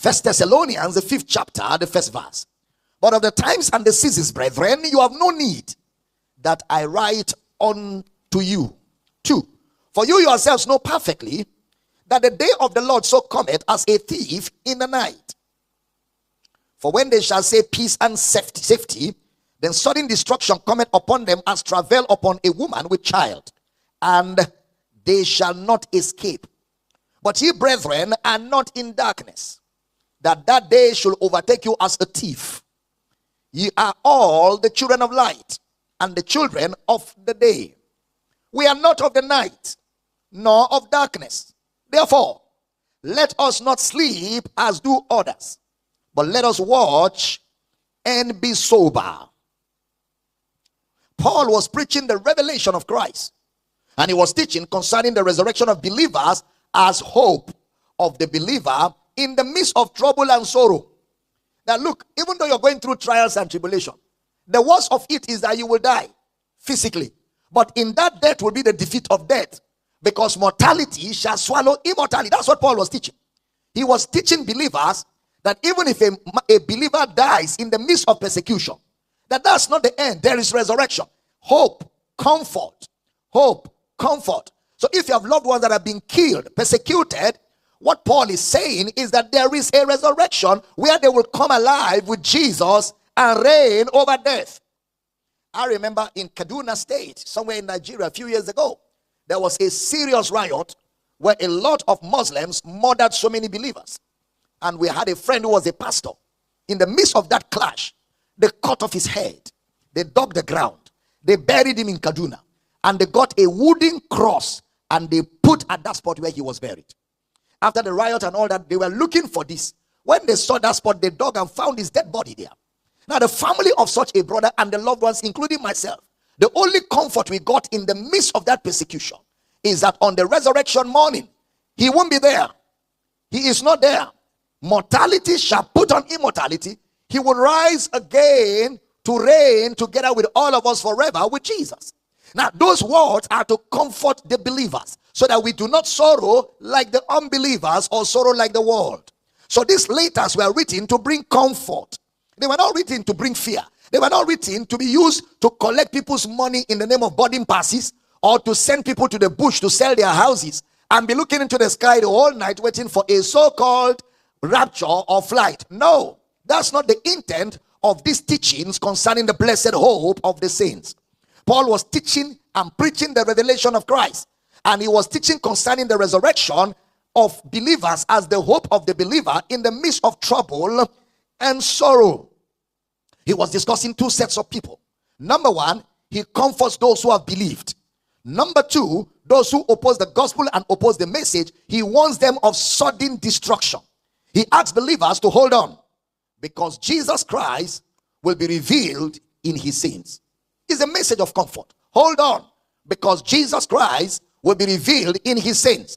First Thessalonians, the 5th chapter, the 1st verse. But of the times and the seasons, brethren, you have no need that I write unto you. 2. For you yourselves know perfectly that the day of the Lord so cometh as a thief in the night. For when they shall say peace and safety, then sudden destruction cometh upon them as travail upon a woman with child, and they shall not escape. But ye, brethren, are not in darkness, that that day should overtake you as a thief. Ye are all the children of light, and the children of the day. We are not of the night, nor of darkness. Therefore, let us not sleep as do others, but let us watch and be sober. Paul was preaching the revelation of Christ, and he was teaching concerning the resurrection of believers as hope of the believer in the midst of trouble and sorrow. Now look, even though you're going through trials and tribulation, the worst of it is that you will die physically. But in that death will be the defeat of death, because mortality shall swallow immortality. That's what Paul was teaching. He was teaching believers that even if a believer dies in the midst of persecution, that's not the end. There is resurrection. Hope, comfort. Hope, comfort. So if you have loved ones that have been killed, persecuted, what Paul is saying is that there is a resurrection where they will come alive with Jesus and reign over death. I remember in Kaduna State, somewhere in Nigeria a few years ago, there was a serious riot where a lot of Muslims murdered so many believers. And we had a friend who was a pastor. In the midst of that clash, they cut off his head. They dug the ground. They buried him in Kaduna. And they got a wooden cross and they put at that spot where he was buried. After the riot and all that, they were looking for this. When they saw that spot, they dug and found his dead body there. Now, the family of such a brother and the loved ones, including myself, the only comfort we got in the midst of that persecution is that on the resurrection morning, he won't be there. He is not there. Mortality shall put on immortality. He will rise again to reign together with all of us forever with Jesus. Now, those words are to comfort the believers so that we do not sorrow like the unbelievers or sorrow like the world. So these letters were written to bring comfort. They were not written to bring fear. They were not written to be used to collect people's money in the name of boarding passes or to send people to the bush to sell their houses and be looking into the sky the whole night waiting for a so-called rapture or flight. No, that's not the intent of these teachings concerning the blessed hope of the saints. Paul was teaching and preaching the revelation of Christ, and he was teaching concerning the resurrection of believers as the hope of the believer in the midst of trouble and sorrow. He was discussing two sets of people. Number one, he comforts those who have believed. Number two, those who oppose the gospel and oppose the message, he warns them of sudden destruction. He asks believers to hold on because Jesus Christ will be revealed in his saints. It's a message of comfort. Hold on because Jesus Christ will be revealed in his saints.